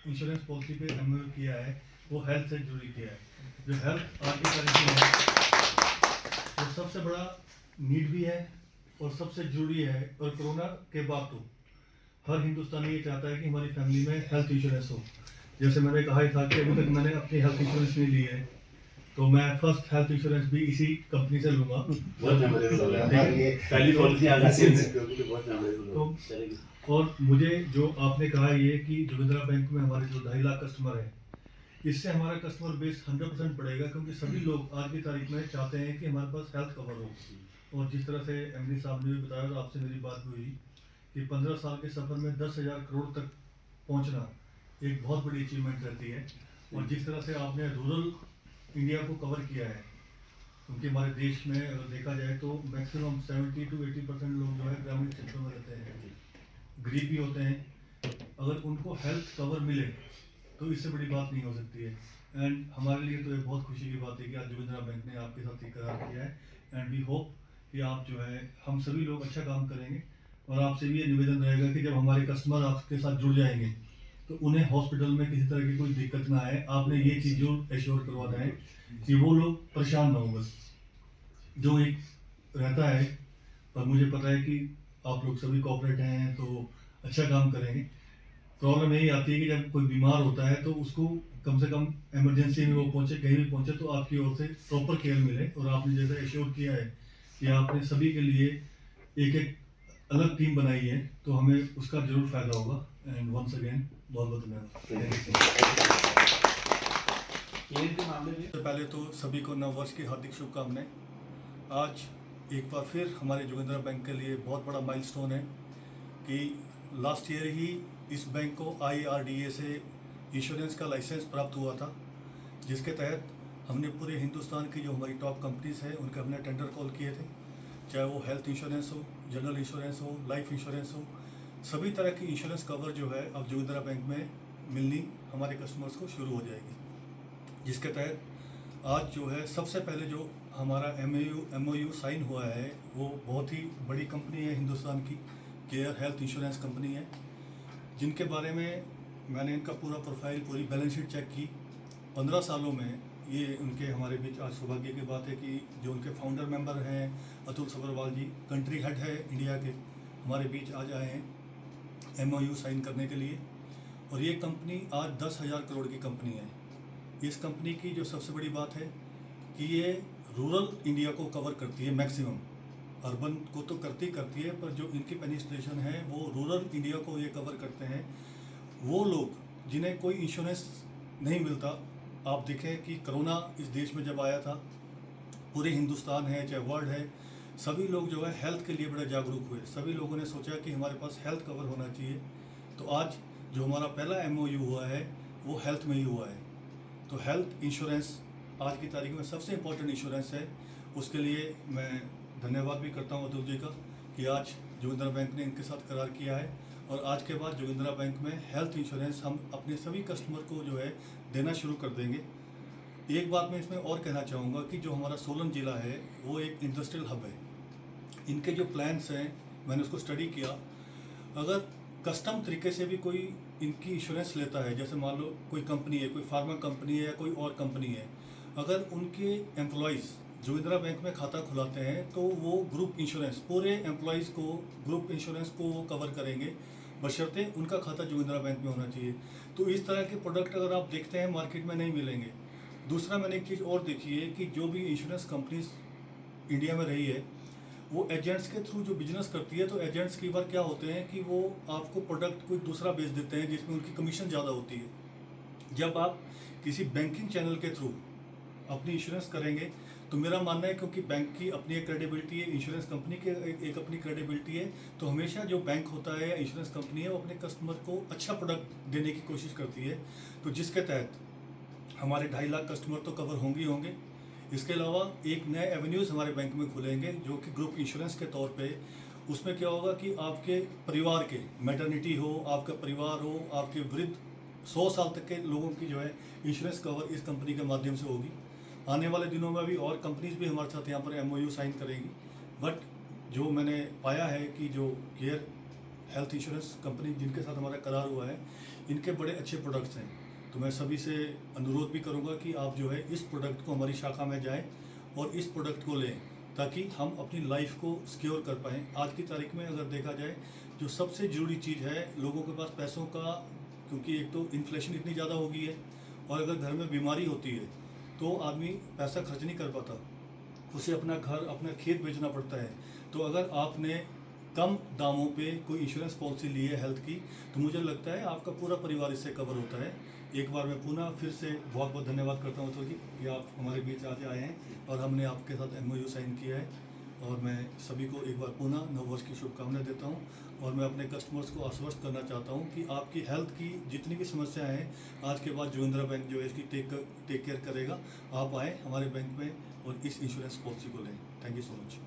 Insurance policy पे MOU किया है वो हेल्थ से जुड़ी किया है। जो हेल्थ आज की तारीख में है वो सबसे बड़ा नीड भी है और सबसे जरूरी है। और कोरोना के बाद तो हर हिंदुस्तानी ये चाहता है कि हमारी फैमिली में हेल्थ इंश्योरेंस हो। जैसे मैंने कहा ही था कि अभी तक मैंने अपनी हेल्थ इंश्योरेंस नहीं ली है, तो मैं फर्स्ट हेल्थ इंश्योरेंस भी इसी कंपनी से लूँगा। पहली पॉलिसी आ गई तो और मुझे जो आपने कहा ये कि जोगिंद्रा बैंक में हमारे जो 2.5 लाख कस्टमर हैं, इससे हमारा कस्टमर बेस 100% बढ़ेगा, क्योंकि सभी लोग आज की तारीख में चाहते हैं कि हमारे पास हेल्थ कवर हो। और जिस तरह से एमडी साहब ने भी बताया और आपसे मेरी बात हुई कि 15 साल के सफ़र में 10,000 करोड़ तक पहुंचना एक बहुत बड़ी अचीवमेंट रहती है। और जिस तरह से आपने रूरल इंडिया को कवर किया है, क्योंकि हमारे देश में अगर देखा जाए तो मैक्सिमम 70 to 80% लोग जो है ग्रामीण क्षेत्रों में रहते हैं, गरीब भी होते हैं। अगर उनको हेल्थ कवर मिले तो इससे बड़ी बात नहीं हो सकती है। एंड हमारे लिए तो ये बहुत खुशी की बात है कि आज जोगिंद्रा बैंक ने आपके साथ ये करार किया है। एंड वी होप कि आप जो है हम सभी लोग अच्छा काम करेंगे। और आपसे भी ये निवेदन रहेगा कि जब हमारे कस्टमर आपके साथ जुड़ जाएंगे तो उन्हें हॉस्पिटल में किसी तरह की कोई दिक्कत ना आए। आपने ये चीज़ जो एश्योर करवाना है कि वो लोग परेशान ना हो। बस जो एक रहता है, पर मुझे पता है कि आप लोग सभी कॉर्पोरेट हैं तो अच्छा काम करेंगे। प्रॉब्लम यही आती है कि जब कोई बीमार होता है तो उसको कम से कम इमरजेंसी में वो पहुंचे, कहीं भी पहुंचे तो आपकी ओर से प्रॉपर केयर मिले। और आपने जैसे एश्योर किया है कि आपने सभी के लिए एक एक अलग टीम बनाई है, तो हमें उसका जरूर फायदा होगा। एंड वंस अगेन बहुत बहुत धन्यवाद। सबसे पहले तो सभी को नव वर्ष की हार्दिक शुभकामनाएं। आज एक बार फिर हमारे जोगिंद्रा बैंक के लिए बहुत बड़ा माइलस्टोन है कि लास्ट ईयर ही इस बैंक को IRDA से इंश्योरेंस का लाइसेंस प्राप्त हुआ था, जिसके तहत हमने पूरे हिंदुस्तान की जो हमारी टॉप कंपनीज हैं उनके हमने टेंडर कॉल किए थे। चाहे वो हेल्थ इंश्योरेंस हो, जनरल इंश्योरेंस हो, लाइफ इंश्योरेंस हो, सभी तरह की इंश्योरेंस कवर जो है अब जोगिंद्रा बैंक में मिलनी हमारे कस्टमर्स को शुरू हो जाएगी। जिसके तहत आज जो है सबसे पहले जो हमारा MOU साइन हुआ है वो बहुत ही बड़ी कंपनी है हिंदुस्तान की, केयर हेल्थ इंश्योरेंस कंपनी है, जिनके बारे में मैंने इनका पूरा प्रोफाइल, पूरी बैलेंस शीट चेक की। 15 सालों में ये उनके हमारे बीच आज सौभाग्य की बात है कि जो उनके फाउंडर मेंबर हैं अतुल सब्रवाल जी, कंट्री हेड है इंडिया के, हमारे बीच आज आए हैं MOU साइन करने के लिए। और ये कंपनी आज 10,000 करोड़ की कंपनी है। इस कंपनी की जो सबसे बड़ी बात है कि ये रूरल इंडिया को कवर करती है मैक्सिमम, अर्बन को तो करती है, पर जो इनकी पेनिट्रेशन है वो रूरल इंडिया को ये कवर करते हैं। वो लोग जिन्हें कोई इंश्योरेंस नहीं मिलता, आप देखें कि कोरोना इस देश में जब आया था, पूरे हिंदुस्तान है चाहे वर्ल्ड है, सभी लोग जो है हेल्थ के लिए बड़े जागरूक हुए। सभी लोगों ने सोचा कि हमारे पास हेल्थ कवर होना चाहिए। तो आज जो हमारा पहला MOU हुआ है वो हेल्थ में ही हुआ है। तो हेल्थ इंश्योरेंस आज की तारीख में सबसे इम्पोर्टेंट इंश्योरेंस है। उसके लिए मैं धन्यवाद भी करता हूँ अतुल जी का कि आज जोगिंद्रा बैंक ने इनके साथ करार किया है। और आज के बाद जोगिंद्रा बैंक में हेल्थ इंश्योरेंस हम अपने सभी कस्टमर को जो है देना शुरू कर देंगे। एक बात मैं इसमें और कहना चाहूँगा कि जो हमारा सोलन ज़िला है वो एक इंडस्ट्रियल हब है। इनके जो प्लान्स हैं मैंने उसको स्टडी किया। अगर कस्टम तरीके से भी कोई इनकी इंश्योरेंस लेता है, जैसे मान लो कोई कंपनी है, कोई फार्मा कंपनी है या कोई और कंपनी है, अगर उनके एम्प्लॉयज़ जोगिंद्रा बैंक में खाता खुलाते हैं तो वो ग्रुप इंश्योरेंस, पूरे एम्प्लॉयज़ को ग्रुप इंश्योरेंस को वो कवर करेंगे, बशर्ते उनका खाता जोगिंद्रा बैंक में होना चाहिए। तो इस तरह के प्रोडक्ट अगर आप देखते हैं मार्केट में नहीं मिलेंगे। दूसरा मैंने एक चीज़ और देखी है कि जो भी इंश्योरेंस कंपनीज इंडिया में रही है वो एजेंट्स के थ्रू जो बिजनेस करती है, तो एजेंट्स कई बार क्या होते हैं कि वो आपको प्रोडक्ट कोई दूसरा बेच देते हैं जिसमें उनकी कमीशन ज़्यादा होती है। जब आप किसी बैंकिंग चैनल के थ्रू अपनी इंश्योरेंस करेंगे तो मेरा मानना है, क्योंकि बैंक की अपनी एक क्रेडिबिलिटी है, इंश्योरेंस कंपनी की एक अपनी क्रेडिबिलिटी है, तो हमेशा जो बैंक होता है या इंश्योरेंस कंपनी है वो अपने कस्टमर को अच्छा प्रोडक्ट देने की कोशिश करती है। तो जिसके तहत हमारे 2.5 लाख कस्टमर तो कवर होंगे ही होंगे। इसके अलावा एक नए एवेन्यूज़ हमारे बैंक में खुलेंगे जो कि ग्रुप इंश्योरेंस के तौर पे। उसमें क्या होगा कि आपके परिवार के, मैटरनिटी हो, आपका परिवार हो, आपके वृद्ध 100 साल तक के लोगों की जो है इंश्योरेंस कवर इस कंपनी के माध्यम से होगी। आने वाले दिनों में भी और कंपनीज भी हमारे साथ यहाँ पर MOU साइन करेंगी। बट जो मैंने पाया है कि जो केयर हेल्थ इंश्योरेंस कंपनी जिनके साथ हमारा करार हुआ है, इनके बड़े अच्छे प्रोडक्ट्स हैं। तो मैं सभी से अनुरोध भी करूंगा कि आप जो है इस प्रोडक्ट को हमारी शाखा में जाएं और इस प्रोडक्ट को लें, ताकि हम अपनी लाइफ को सिक्योर कर पाएँ। आज की तारीख में अगर देखा जाए, जो सबसे ज़रूरी चीज़ है लोगों के पास पैसों का, क्योंकि एक तो इन्फ्लेशन इतनी ज़्यादा हो गई है, और अगर घर में बीमारी होती है तो आदमी पैसा खर्च नहीं कर पाता, उसे अपना घर, अपना खेत बेचना पड़ता है। तो अगर आपने कम दामों पे कोई इंश्योरेंस पॉलिसी ली है हेल्थ की, तो मुझे लगता है आपका पूरा परिवार इससे कवर होता है। एक बार मैं पुनः फिर से बहुत बहुत धन्यवाद करता हूँ अतुल जी कि आप हमारे बीच आज आए हैं और हमने आपके साथ MOU साइन किया है। और मैं सभी को एक बार पुनः नववर्ष की शुभकामनाएं देता हूँ। और मैं अपने कस्टमर्स को आश्वस्त करना चाहता हूँ कि आपकी हेल्थ की जितनी भी समस्याएं हैं, आज के बाद जोगिंद्रा बैंक जो है इसकी टेक केयर करेगा। आप आएँ हमारे बैंक में और इस इंश्योरेंस पॉलिसी को लें। Thank you so much.